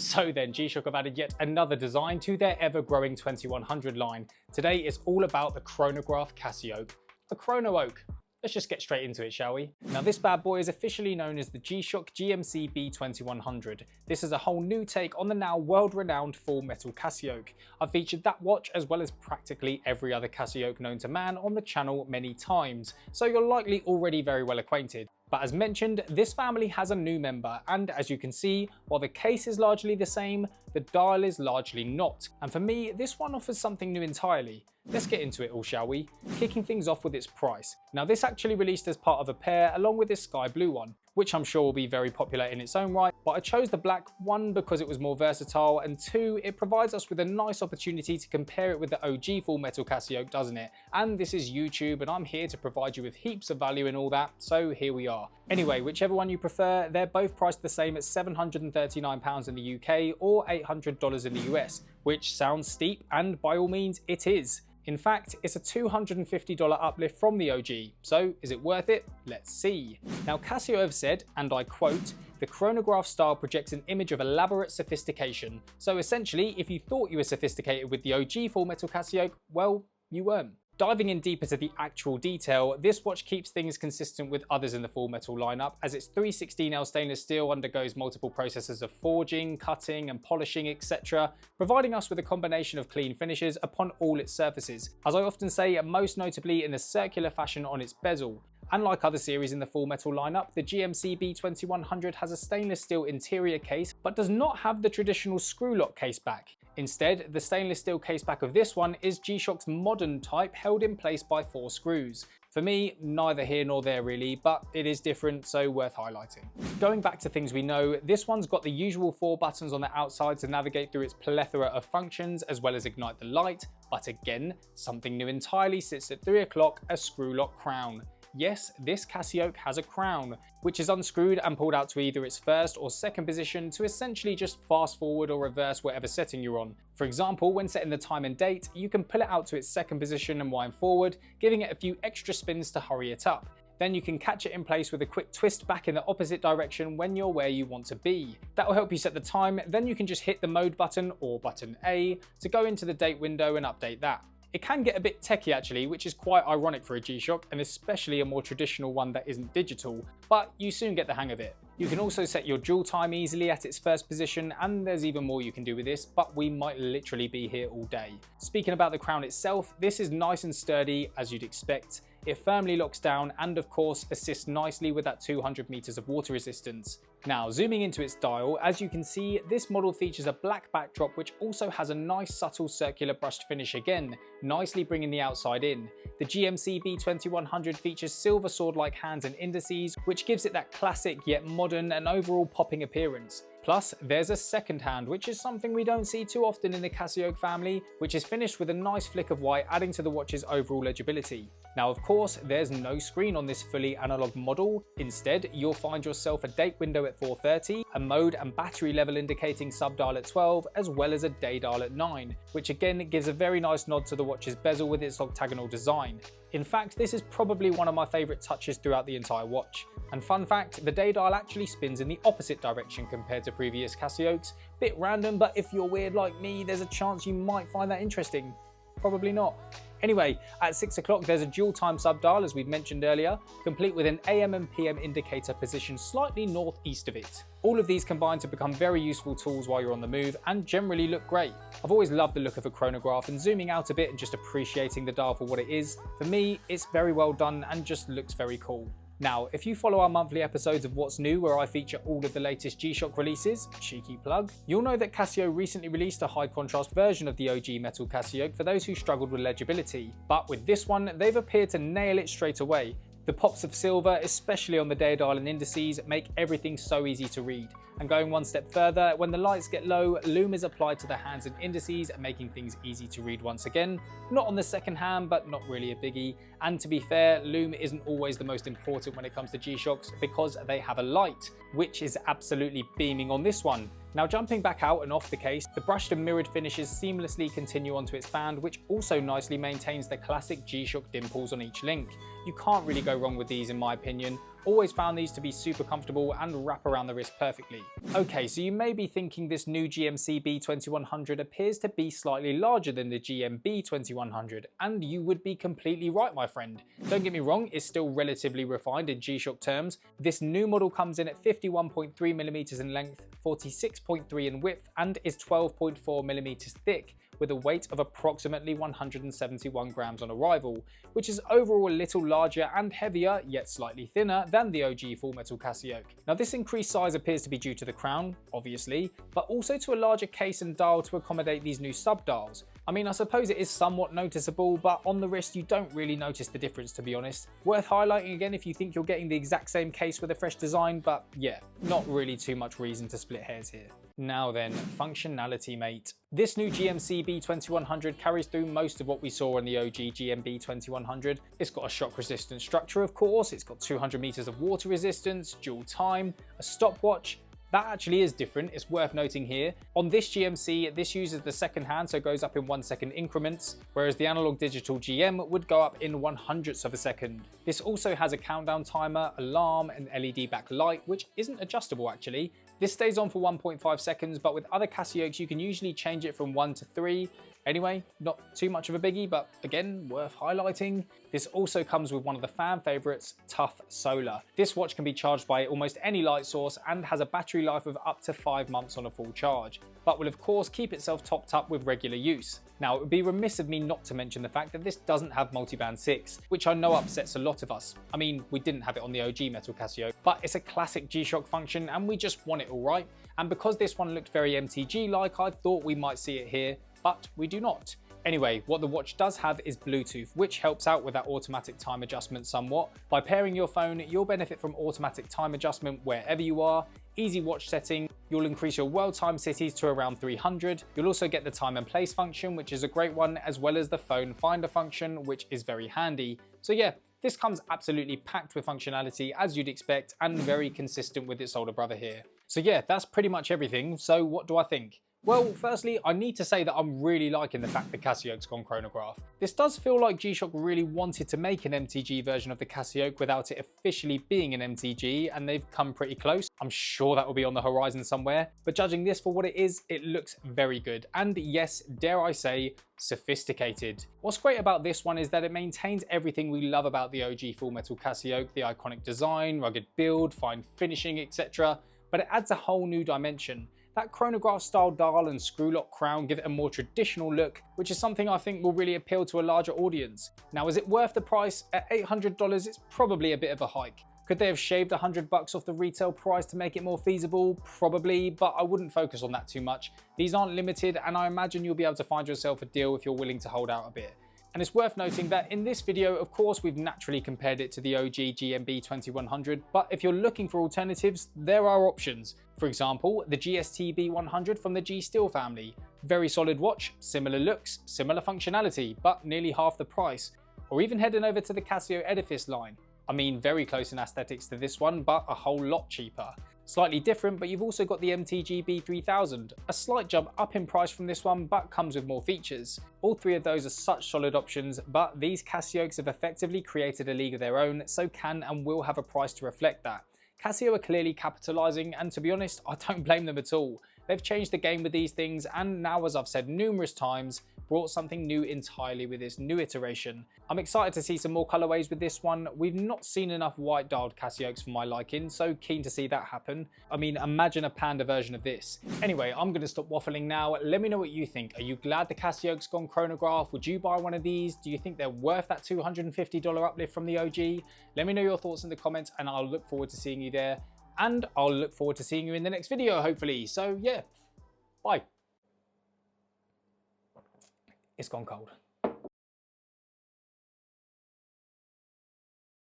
So then, G-Shock have added yet another design to their ever-growing 2100 line. Today is all about the chronograph Casioak, a chrono oak. Let's just get straight into it, shall we? Now this bad boy is officially known as the G-Shock GMC-B2100. This is a whole new take on the now world-renowned full metal Casioak. I've featured that watch as well as practically every other Casioak known to man on the channel many times, so you're likely already very well acquainted. But as mentioned, this family has a new member, and as you can see, while the case is largely the same, the dial is largely not. And for me, this one offers something new entirely. Let's get into it all, shall we? Kicking things off with its price. Now this actually released as part of a pair along with this sky blue one, which I'm sure will be very popular in its own right, but I chose the black, one, because it was more versatile, and two, it provides us with a nice opportunity to compare it with the OG full metal Casioak, doesn't it? And this is YouTube, and I'm here to provide you with heaps of value and all that, so here we are. Anyway, whichever one you prefer, they're both priced the same at £739 in the UK or $800 in the US, which sounds steep, and by all means it is. In fact, it's a $250 uplift from the OG, so is it worth it? Let's see. Now Casio have said, and I quote, "The chronograph style projects an image of elaborate sophistication." So essentially, if you thought you were sophisticated with the OG full metal Casioak, well, you weren't. Diving in deeper to the actual detail, this watch keeps things consistent with others in the full metal lineup, as its 316L stainless steel undergoes multiple processes of forging, cutting and polishing, etc., providing us with a combination of clean finishes upon all its surfaces, as I often say, most notably in the circular fashion on its bezel. Unlike other series in the full metal lineup, the GMC-B2100 has a stainless steel interior case, but does not have the traditional screw lock case back. Instead, the stainless steel case back of this one is G-Shock's modern type, held in place by 4 screws. For me, neither here nor there really, but it is different, so worth highlighting. Going back to things we know, this one's got the usual 4 buttons on the outside to navigate through its plethora of functions, as well as ignite the light, but again, something new entirely sits at 3 o'clock, a screw lock crown. Yes, this Casioak has a crown, which is unscrewed and pulled out to either its first or second position to essentially just fast forward or reverse whatever setting you're on. For example, when setting the time and date, you can pull it out to its second position and wind forward, giving it a few extra spins to hurry it up. Then you can catch it in place with a quick twist back in the opposite direction when you're where you want to be. That will help you set the time, then you can just hit the mode button or button A to go into the date window and update that. It can get a bit techie actually, which is quite ironic for a G-Shock, and especially a more traditional one that isn't digital, but you soon get the hang of it. You can also set your dual time easily at its first position, and there's even more you can do with this, but we might literally be here all day. Speaking about the crown itself, this is nice and sturdy as you'd expect. It firmly locks down and of course assists nicely with that 200 meters of water resistance. Now zooming into its dial, as you can see, this model features a black backdrop which also has a nice subtle circular brushed finish again, nicely bringing the outside in. The GMC-B2100 features silver sword-like hands and indices, which gives it that classic yet modern and overall popping appearance. Plus, there's a second hand, which is something we don't see too often in the Casioak family, which is finished with a nice flick of white, adding to the watch's overall legibility. Now, of course, there's no screen on this fully analog model. Instead, you'll find yourself a date window at 4:30, a mode and battery level indicating sub-dial at 12, as well as a day dial at 9, which again gives a very nice nod to the watch's bezel with its octagonal design. In fact, this is probably one of my favourite touches throughout the entire watch. And fun fact, the day dial actually spins in the opposite direction compared to previous Casioaks. Bit random, but if you're weird like me, there's a chance you might find that interesting. Probably not. Anyway, at 6 o'clock there's a dual time sub-dial as we've mentioned earlier, complete with an AM and PM indicator positioned slightly northeast of it. All of these combine to become very useful tools while you're on the move and generally look great. I've always loved the look of a chronograph, and zooming out a bit and just appreciating the dial for what it is, for me it's very well done and just looks very cool. Now, if you follow our monthly episodes of What's New, where I feature all of the latest G-Shock releases, cheeky plug, you'll know that Casio recently released a high contrast version of the OG metal Casioak for those who struggled with legibility. But with this one, they've appeared to nail it straight away. The pops of silver, especially on the day dial and indices, make everything so easy to read. And going one step further, when the lights get low, lume is applied to the hands and indices, making things easy to read once again. Not on the second hand, but not really a biggie. And to be fair, lume isn't always the most important when it comes to G-Shocks because they have a light, which is absolutely beaming on this one. Now jumping back out and off the case, the brushed and mirrored finishes seamlessly continue onto its band, which also nicely maintains the classic G-Shock dimples on each link. You can't really go wrong with these in my opinion. Always found these to be super comfortable and wrap around the wrist perfectly. Okay, so you may be thinking this new GMC-B2100 appears to be slightly larger than the GM-B2100, and you would be completely right, my friend. Don't get me wrong, it's still relatively refined in G-Shock terms. This new model comes in at 51.3mm in length, 46.3 in width, and is 12.4mm thick, with a weight of approximately 171 grams on arrival, which is overall a little larger and heavier, yet slightly thinner than the OG Full Metal Casioak. Now this increased size appears to be due to the crown, obviously, but also to a larger case and dial to accommodate these new sub-dials. I mean, I suppose it is somewhat noticeable, but on the wrist you don't really notice the difference, to be honest. Worth highlighting again if you think you're getting the exact same case with a fresh design, but yeah, not really too much reason to split hairs here. Now then, functionality, mate. This new GMC-B2100 carries through most of what we saw on the OG GM-B2100. It's got a shock resistant structure, of course, it's got 200 meters of water resistance, dual time, a stopwatch. That actually is different, it's worth noting here. On this GMC, this uses the second hand, so it goes up in 1 second increments, whereas the analog digital GM would go up in 1/100th of a second. This also has a countdown timer, alarm, and LED backlight, which isn't adjustable actually. This stays on for 1.5 seconds, but with other Casioaks you can usually change it from 1 to 3. Anyway, not too much of a biggie, but again, worth highlighting. This also comes with one of the fan favourites, Tough Solar. This watch can be charged by almost any light source and has a battery life of up to 5 months on a full charge, but will of course keep itself topped up with regular use. Now, it would be remiss of me not to mention the fact that this doesn't have multiband 6, which I know upsets a lot of us. I mean, we didn't have it on the OG Metal Casioak, but it's a classic G-Shock function and we just want it all right. And because this one looked very MTG-like, I thought we might see it here, but we do not. Anyway, what the watch does have is Bluetooth, which helps out with that automatic time adjustment somewhat. By pairing your phone, you'll benefit from automatic time adjustment wherever you are, easy watch setting, you'll increase your world time cities to around 300. You'll also get the time and place function, which is a great one, as well as the phone finder function, which is very handy. So yeah, this comes absolutely packed with functionality as you'd expect and very consistent with its older brother here. So yeah, that's pretty much everything. So what do I think? Well, firstly, I need to say that I'm really liking the fact that Casioak's gone chronograph. This does feel like G-Shock really wanted to make an MTG version of the Casioak without it officially being an MTG, and they've come pretty close. I'm sure that will be on the horizon somewhere, but judging this for what it is, it looks very good. And yes, dare I say, sophisticated. What's great about this one is that it maintains everything we love about the OG Full Metal Casioak, the iconic design, rugged build, fine finishing, etc. But it adds a whole new dimension. That chronograph style dial and screw lock crown give it a more traditional look, which is something I think will really appeal to a larger audience. Now, is it worth the price? At $800, it's probably a bit of a hike. Could they have shaved $100 off the retail price to make it more feasible? Probably, but I wouldn't focus on that too much. These aren't limited, and I imagine you'll be able to find yourself a deal if you're willing to hold out a bit. And it's worth noting that in this video, of course, we've naturally compared it to the OG GM-B2100, but if you're looking for alternatives, there are options. For example, the GST-B100 from the G Steel family. Very solid watch, similar looks, similar functionality, but nearly half the price. Or even heading over to the Casio Edifice line. I mean, very close in aesthetics to this one, but a whole lot cheaper. Slightly different, but you've also got the MTG B3000, a slight jump up in price from this one, but comes with more features. All three of those are such solid options, but these Casioaks have effectively created a league of their own, so can and will have a price to reflect that. Casio are clearly capitalising, and to be honest, I don't blame them at all. They've changed the game with these things, and now, as I've said numerous times, brought something new entirely with this new iteration. I'm excited to see some more colorways with this one. We've not seen enough white dialed Casioaks for my liking, so keen to see that happen. I mean, imagine a panda version of this. Anyway, I'm going to stop waffling now. Let me know what you think. Are you glad the Casioak's gone chronograph? Would you buy one of these? Do you think they're worth that $250 uplift from the OG? Let me know your thoughts in the comments, and I'll look forward to seeing you there. And I'll look forward to seeing you in the next video, hopefully. So yeah, bye. It's gone cold.